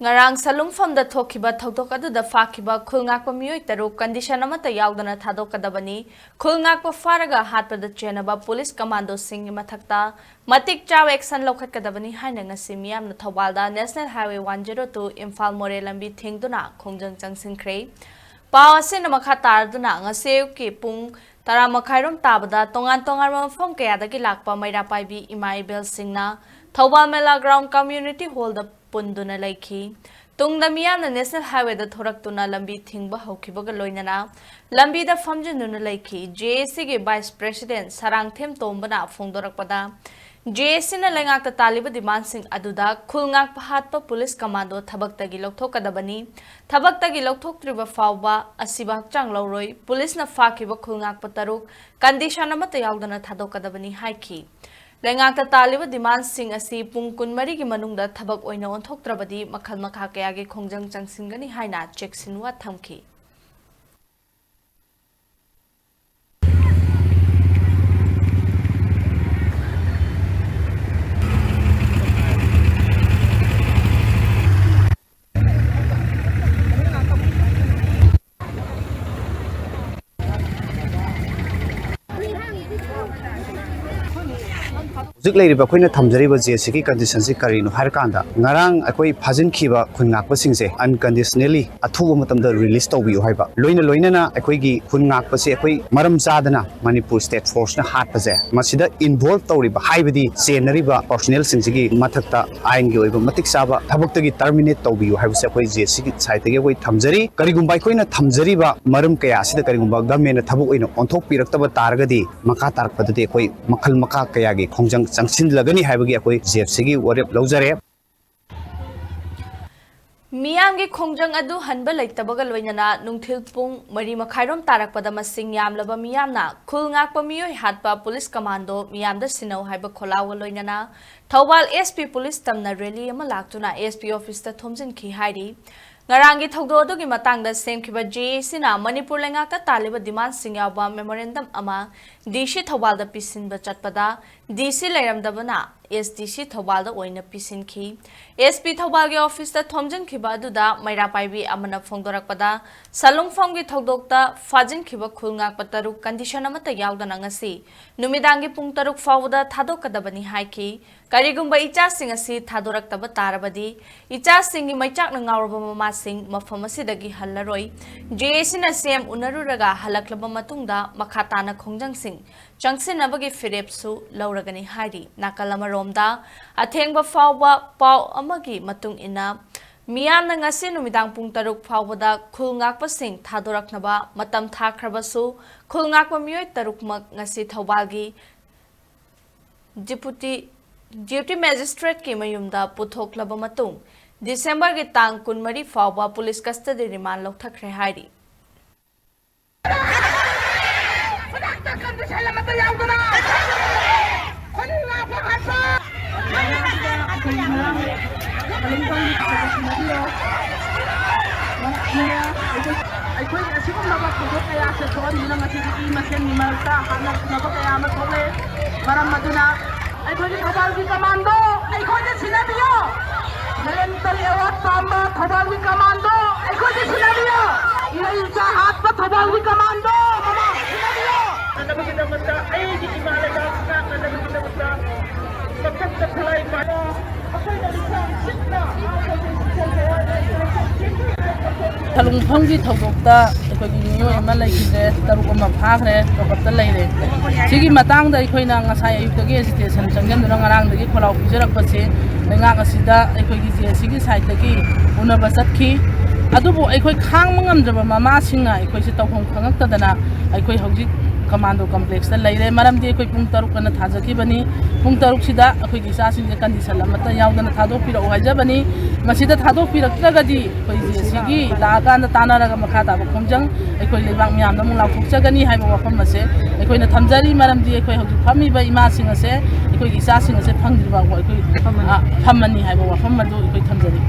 Ngarang salungfam da thokiba thadokadu da Fakhiba khul ngakpa Meeoi taruk condition amata yaudana thadokadabani khul ngakpa faraga hatpa da chenaba police commando sing mathakta matik chaw action lokhatkadabani haina ngasi miyamna Thawalda National Highway 102 Imphal more lambi thengduna khongjang changsillingei paw asin makha tarduna ngase ki pung tara makhairom tabada tongan mafam kayadagi lakpa maira paibi imaibel singna Phaoba Mela Ground Community Hall da Punduna Laiki. Tungda miyamna National Highway da thoraktuna lambi thingba haukibaga loinana lambi da famjinuna laiki JAC ge Vice President Sarangthem Tombana phongdorakpada JAC na lengakta taliba demand sing aduda khul ngakpa hatpa police commando thabaktagi louroi thabaktagi lourthoktriba Phaoba asiba hakchang louroi police na Fakhiba khul ngakpa taruk condition amata yaudana thadokadabani haiki Lengakta taliba demand sing asi pung kunmari ki manungda thabak oina onthoktrabadi makhal makha kayagi khongjang changsillingei haina cheksinwa thamki Zik lay riba koi na thamjari ba JAC ki condition si kari no har kanda ngarang akoi phajin khiba khun ngakpa singse unconditionally athuba matam da release tawbi u haiba loina na akoi gi khun ngakpa se akoi maram chadana Manipur state force na hat paje masida involve tawriba haibadi senari ba personnel singsi mathakta ain gi oiba matik saba thabakta gi terminate tawbi u haiba se akoi JAC ki site ge akoi thamjari kari gumbai koi na thamjari ba maram kaya sida kari gumba government na thabuk oina onthok pirakta ba targadi makha tarakpada de akoi makhal makha kaya gi khongjang changsillingei haibagi akoi JFC gi warep laujare Miyam gi khongjang adu hanba leitabaga loinana nungthil pung mari makhairom tarakpada masing yamlaba miyamna khul ngakpa Meeoi hatpa police commando miyamda sinau haiba kholawa loinana Thawal SP police tamna rally ama laktuna SP office ta thomjin khi hairi Ngarangi thogdo gi matangda semkhiba JAC na Manipur lengakta taliba demand singyawa memorandum ama DC Thawalda pisinba chatpada DC leiramdabana SDC Thawalda oina pisinki SP Thawal gi office ta thomjin khiba aduda maira paibi amana phongdorakpada salungfam gi thogdokta fajin khiba khul ngakpa taruk condition amata yaudana ngasi numidangi pung taruk fawda thadokadabani haiki karigumba icha sing asi thadораktaba tarabadi icha singi maichak na ngawraba mama sing mafam asidagi hallaroi JAC na CM unaruraga halaklaba matungda makhatana khongjang sing changsinabagi firepsu lauragani hari nakalama romda athengba Phaoba paw amagi matung ina miyamna ngasi numidang pung taruk Phaobada khul ngakpa sing thadoraknaba matam thakhrabasu khul ngakpa Meeoi tarukmak ngasi Thawalgi Deputy Magistrate ki mayumda puthoklaba matung December ki tang kunmari Phaoba police custody Remand Louthakhre hairi Thawalgi commando, aikhoje sinabiyo. Military award pamba Thawalgi commando, aikhoje sinabiyo. Ilaicha hatpa Thawalgi commando, mama sinabiyo. Anda kita mata, ai di Imphal ka anda kita mata. Sakit terlai pada. Apa yang disang sikna. Salungfamgi thogdokta aikoi Meeoi ama laikide taruk ama phakre tokapta laire sigi matangda aikoina ngasai ayuktagi station changjanduna ngarangdagi kholau pijarakpase lengak asida aikoi JAC gi site dagi unaba chatki adubu aikoi khangma ngamjaba mama singna aikoi se tawhom khangaktadana aikoi hojik commando complex ta laire maramdi aikoi pung taruk kana thajaki bani pung taruk sida aikoi gi sa singje condition amata yaudana thadok pira ohajabani masida thadok pirakragadi aikoi JAC gi laakanda tanaraga makha ta khongjang aikoi lebak miyamna mung lauthokchagani haiba wafam mase aikoi na thamjari maramdi aikoi hojik phami ba ima sing ase aikoi gi sa sing ase fangdri-faoba aikoi phamani haiba wafam madu aikoi thamjari